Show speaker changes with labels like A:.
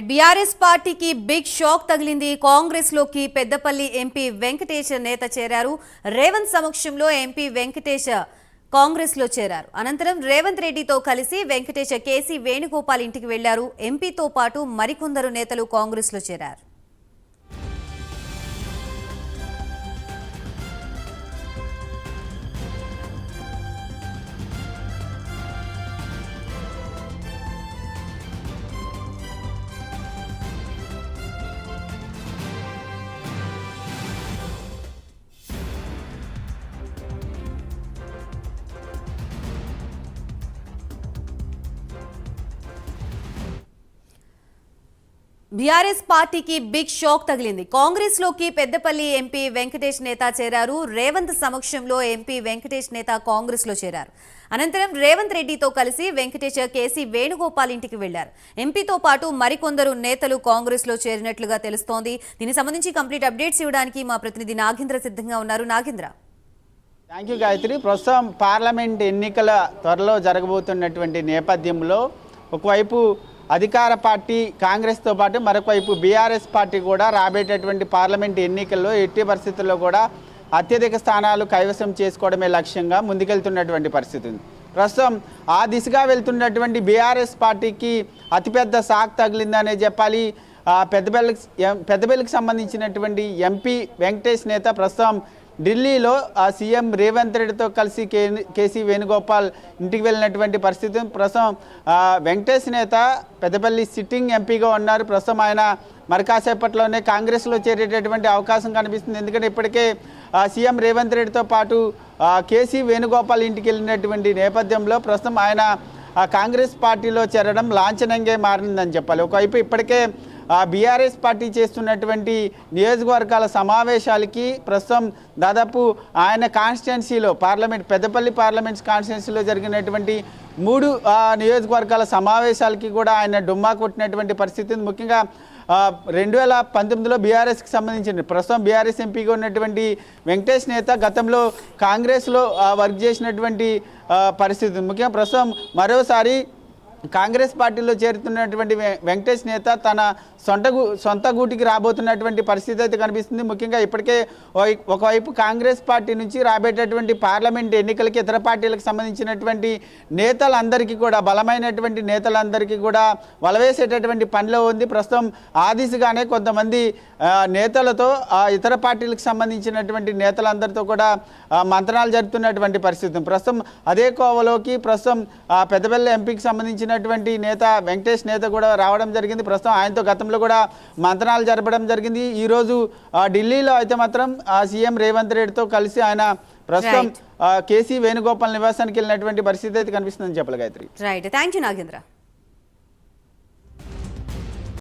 A: BRS పార్టీకి big shock తగిలింది. కాంగ్రెస్ లోకి పెద్దపల్లి ఎంపీ వెంకటేష్ నేత చేరారు. రేవంత్ సమక్షంలో ఎంపీ వెంకటేష్ కాంగ్రెస్ లో చేరారు. అనంతరం రేవంత్ రెడ్డితో కలిసి వెంకటేష్ కేసీ వేణుగోపాల్ ఇంటికి వెళ్లారు. ఎంపీతో పాటు మరికొందరు నేతలు కాంగ్రెస్ లో చేరారు. బీఆర్ఎస్ పార్టీకి బిగ్ షాక్ తగిలింది. కాంగ్రెస్ లోకి పెద్దపల్లి ఎంపీ వెంకటేష్ నేత చేరారు. రేవంత్ సమక్షంలో ఎంపీ వెంకటేష్ నేత కాంగ్రెస్ లో చేరారు. అనంతరం రేవంత్ రెడ్డితో కలిసి వెంకటేష్ కేసీ వేణుగోపాల్ ఇంటికి వెళ్లారు. ఎంపీతో పాటు మరికొందరు నేతలు కాంగ్రెస్ లో చేరినట్లుగా తెలుస్తోంది. దీనికి సంబంధించి కంప్లీట్ అప్డేట్స్ ఇవ్వడానికి మా ప్రతినిధి నాగేంద్ర సిద్ధంగా ఉన్నారు. Nagendra,
B: thank you Gayatri. ప్రస్తుతం పార్లమెంట్ ఎన్నికల త్వరలో జరగబోతున్నటువంటి నేపథ్యంలో ఒకవైపు అధికార పార్టీ కాంగ్రెస్తో పాటు మరొకవైపు బీఆర్ఎస్ పార్టీ కూడా రాబోయేటటువంటి పార్లమెంట్ ఎన్నికల్లో ఎట్టి పరిస్థితుల్లో కూడా అత్యధిక స్థానాలు కైవసం చేసుకోవడమే లక్ష్యంగా ముందుకెళ్తున్నటువంటి పరిస్థితి ఉంది. ప్రస్తుతం ఆ దిశగా వెళ్తున్నటువంటి బీఆర్ఎస్ పార్టీకి అతిపెద్ద షాక్ తగిలిందనే చెప్పాలి. పెద్దపల్లికి సంబంధించినటువంటి ఎంపీ వెంకటేష్ నేత ప్రస్తుతం ఢిల్లీలో సీఎం రేవంత్ రెడ్డితో కలిసి కేసీ వేణుగోపాల్ ఇంటికి వెళ్ళినటువంటి పరిస్థితి. ప్రస్తుతం వెంకటేష్ నేత పెద్దపల్లి సిట్టింగ్ ఎంపీగా ఉన్నారు. ప్రస్తుతం ఆయన మరి కాసేపట్లోనే కాంగ్రెస్లో చేరేటటువంటి అవకాశం కనిపిస్తుంది. ఎందుకంటే ఇప్పటికే సీఎం రేవంత్ రెడ్డితో పాటు కేసీ వేణుగోపాల్ ఇంటికి వెళ్ళినటువంటి నేపథ్యంలో ప్రస్తుతం ఆయన కాంగ్రెస్ పార్టీలో చేరడం లాంఛనంగా మారిందని చెప్పాలి. ఒకవైపు ఇప్పటికే బీఆర్ఎస్ పార్టీ చేస్తున్నటువంటి నియోజకవర్గాల సమావేశాలకి ప్రస్తుతం దాదాపు ఆయన కాన్స్టిట్యున్సీలో పెద్దపల్లి పార్లమెంట్ కాన్స్టిట్యున్సీలో జరిగినటువంటి 3 నియోజకవర్గాల సమావేశాలకి కూడా ఆయన డుమ్మా కొట్టినటువంటి పరిస్థితి. ముఖ్యంగా 2019లో బీఆర్ఎస్కి సంబంధించిన ప్రస్తుతం బీఆర్ఎస్ ఎంపీగా ఉన్నటువంటి వెంకటేష్ నేత గతంలో కాంగ్రెస్లో వర్క్ చేసినటువంటి పరిస్థితి. ముఖ్యంగా ప్రస్తుతం మరోసారి కాంగ్రెస్ పార్టీలో చేరుతున్నటువంటి వెంకటేష్ నేత తన సొంత గూటికి రాబోతున్నటువంటి పరిస్థితి అయితే కనిపిస్తుంది. ముఖ్యంగా ఇప్పటికే ఒకవైపు కాంగ్రెస్ పార్టీ నుంచి రాబోయేటటువంటి పార్లమెంట్ ఎన్నికలకి ఇతర పార్టీలకు సంబంధించినటువంటి నేతలందరికీ కూడా బలమైనటువంటి నేతలందరికీ కూడా వలవేసేటటువంటి పనిలో ఉంది. ప్రస్తుతం ఆ దిశగానే కొంతమంది నేతలతో ఇతర పార్టీలకు సంబంధించినటువంటి నేతలందరితో కూడా మంత్రాలు జరుపుతున్నటువంటి పరిస్థితి. ప్రస్తుతం అదే కోవలోకి ప్రస్తుతం పెద్దపల్లి ఎంపీకి సంబంధించినటువంటి నేత వెంకటేష్ నేత కూడా రావడం జరిగింది. ప్రస్తుతం ఆయనతో గతంలో కూడా మంత్రాలు జరపడం జరిగింది. ఈరోజు ఢిల్లీలో అయితే మాత్రం సీఎం రేవంత్ రెడ్డితో కలిసి ఆయన ప్రస్తుతం కేసీ వేణుగోపాల్ నివాసానికి వెళ్ళినటువంటి పరిస్థితి అయితే కనిపిస్తుందని చెప్పాలి Gayatri.
A: Right, thank you Nagendra.